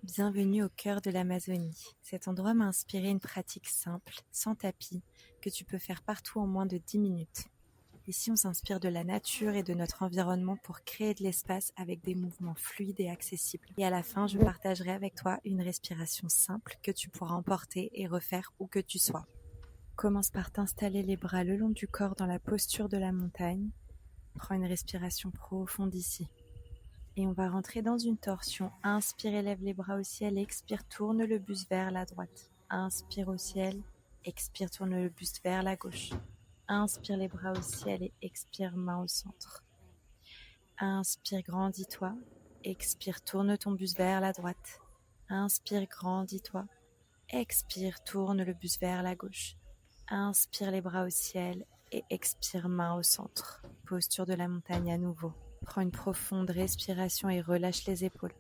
Bienvenue au cœur de l'Amazonie. Cet endroit m'a inspiré une pratique simple, sans tapis, que tu peux faire partout en moins de 10 minutes. Ici, on s'inspire de la nature et de notre environnement pour créer de l'espace avec des mouvements fluides et accessibles. Et à la fin, je partagerai avec toi une respiration simple que tu pourras emporter et refaire où que tu sois. Commence par t'installer les bras le long du corps dans la posture de la montagne. Prends une respiration profonde ici. Et on va rentrer dans une torsion. Inspire, élève les bras au ciel. Expire, tourne le buste vers la droite. Inspire au ciel. Expire, tourne le buste vers la gauche. Inspire les bras au ciel et expire, main au centre. Inspire, grandis-toi. Expire, tourne ton buste vers la droite. Inspire, grandis-toi. Expire, tourne le buste vers la gauche. Inspire les bras au ciel et expire, main au centre. Posture de la montagne à nouveau. Prends une profonde respiration et relâche les épaules.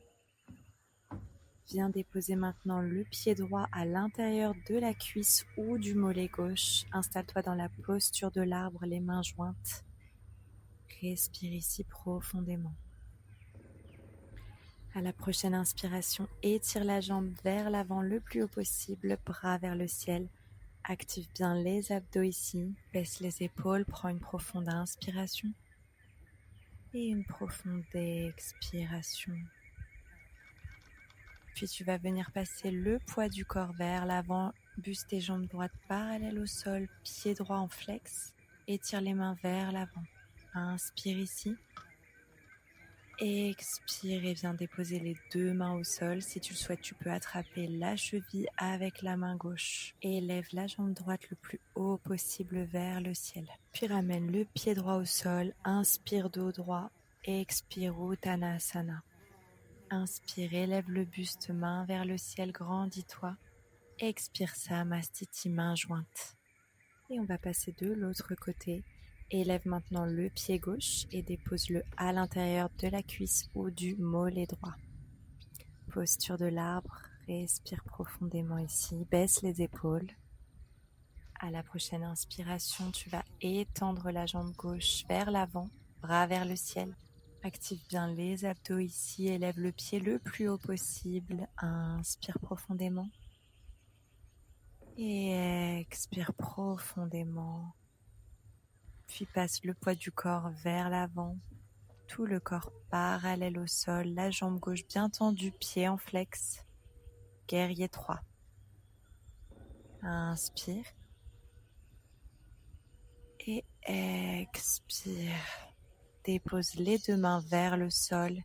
Viens déposer maintenant le pied droit à l'intérieur de la cuisse ou du mollet gauche. Installe-toi dans la posture de l'arbre, les mains jointes. Respire ici profondément. À la prochaine inspiration, étire la jambe vers l'avant le plus haut possible, bras vers le ciel. Active bien les abdos ici, baisse les épaules, prends une profonde inspiration et une profonde expiration. Puis tu vas venir passer le poids du corps vers l'avant, buste et jambes droites parallèles au sol, pied droit en flex, étire les mains vers l'avant. Inspire ici. Expire et viens déposer les deux mains au sol. Si tu le souhaites, tu peux attraper la cheville avec la main gauche. Et élève la jambe droite le plus haut possible vers le ciel. Puis ramène le pied droit au sol. Inspire dos droit. Expire Uttanasana. Inspire, élève le buste, main vers le ciel, grandis-toi. Expire Samastiti, main jointe. Et on va passer de l'autre côté. Élève maintenant le pied gauche et dépose-le à l'intérieur de la cuisse ou du mollet droit. Posture de l'arbre, respire profondément ici, baisse les épaules. À la prochaine inspiration, tu vas étendre la jambe gauche vers l'avant, bras vers le ciel. Active bien les abdos ici, élève le pied le plus haut possible. Inspire profondément. Et expire profondément. Puis passe le poids du corps vers l'avant, tout le corps parallèle au sol, la jambe gauche bien tendue, pied en flex. Guerrier 3. Inspire. Et expire. Dépose les deux mains vers le sol.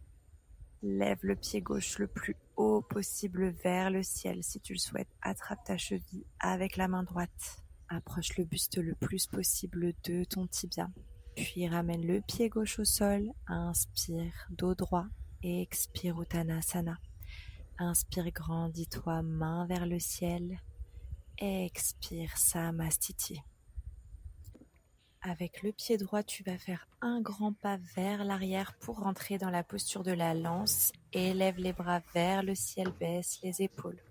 Lève le pied gauche le plus haut possible vers le ciel. Si tu le souhaites, attrape ta cheville avec la main droite. Approche le buste le plus possible de ton tibia. Puis ramène le pied gauche au sol. Inspire, dos droit. Et expire Uttanasana. Inspire, grandis-toi, main vers le ciel. Expire Samastiti. Avec le pied droit, tu vas faire un grand pas vers l'arrière pour rentrer dans la posture de la lance. Élève les bras vers le ciel, baisse les épaules.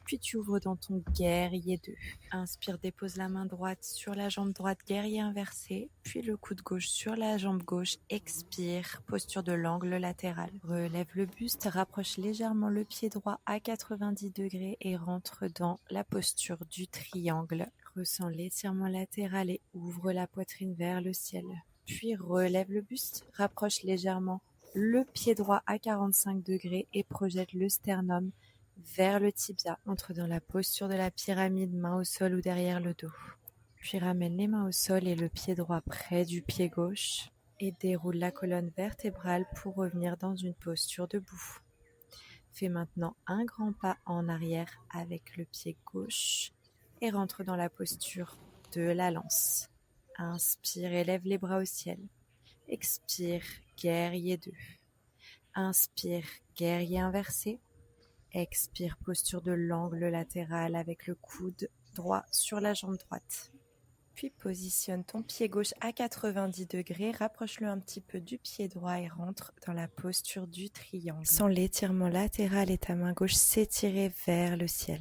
Puis tu ouvres dans ton guerrier 2. Inspire, dépose la main droite sur la jambe droite, guerrier inversé. Puis le coude gauche sur la jambe gauche. Expire, posture de l'angle latéral. Relève le buste, rapproche légèrement le pied droit à 90 degrés et rentre dans la posture du triangle. Ressens l'étirement latéral et ouvre la poitrine vers le ciel. Puis relève le buste, rapproche légèrement le pied droit à 45 degrés et projette le sternum vers le tibia. Entre dans la posture de la pyramide, main au sol ou derrière le dos. Puis ramène les mains au sol et le pied droit près du pied gauche et déroule la colonne vertébrale pour revenir dans une posture debout. Fais maintenant un grand pas en arrière avec le pied gauche et rentre dans la posture de la lance. Inspire, élève les bras au ciel. Expire, guerrier 2. Inspire, guerrier inversé. Expire, posture de l'angle latéral avec le coude droit sur la jambe droite. Puis positionne ton pied gauche à 90 degrés, rapproche-le un petit peu du pied droit et rentre dans la posture du triangle. Sens l'étirement latéral et ta main gauche s'étirer vers le ciel.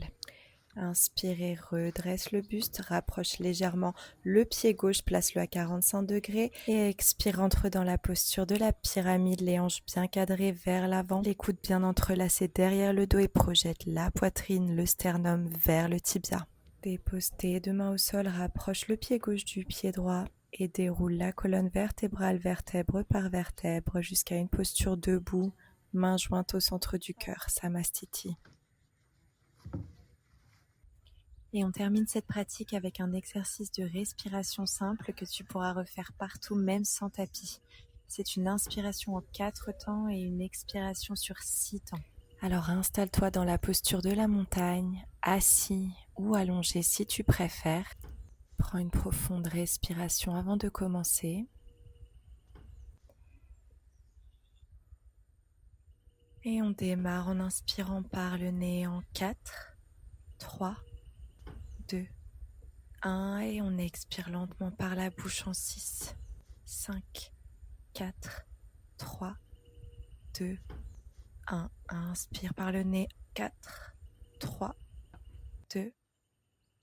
Inspire et redresse le buste, rapproche légèrement le pied gauche, place-le à 45 degrés et expire, entre dans la posture de la pyramide, les hanches bien cadrées vers l'avant, les coudes bien entrelacés derrière le dos et projette la poitrine, le sternum vers le tibia. Dépose tes deux mains au sol, rapproche le pied gauche du pied droit et déroule la colonne vertébrale vertèbre par vertèbre jusqu'à une posture debout, mains jointes au centre du cœur, Samastiti. Et on termine cette pratique avec un exercice de respiration simple que tu pourras refaire partout, même sans tapis. C'est une inspiration en 4 temps et une expiration sur 6 temps. Alors installe-toi dans la posture de la montagne, assis ou allongé si tu préfères. Prends une profonde respiration avant de commencer. Et on démarre en inspirant par le nez en 4, 3, 2, 1 et on expire lentement par la bouche en 6, 5, 4, 3, 2, 1. Inspire par le nez, 4, 3, 2,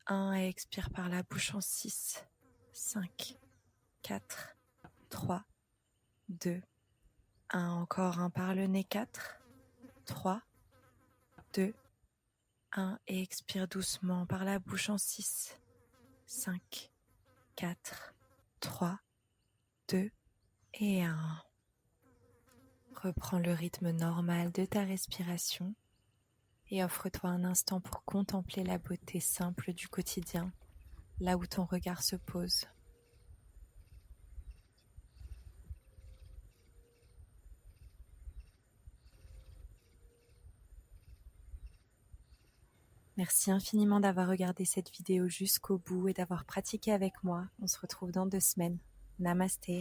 1 et expire par la bouche en 6, 5, 4, 3, 2, 1. Encore un par le nez, 4, 3, 2, 1 et expire doucement par la bouche en 6, 5, 4, 3, 2 et 1. Reprends le rythme normal de ta respiration et offre-toi un instant pour contempler la beauté simple du quotidien, là où ton regard se pose. Merci infiniment d'avoir regardé cette vidéo jusqu'au bout et d'avoir pratiqué avec moi. On se retrouve dans 2 semaines. Namasté.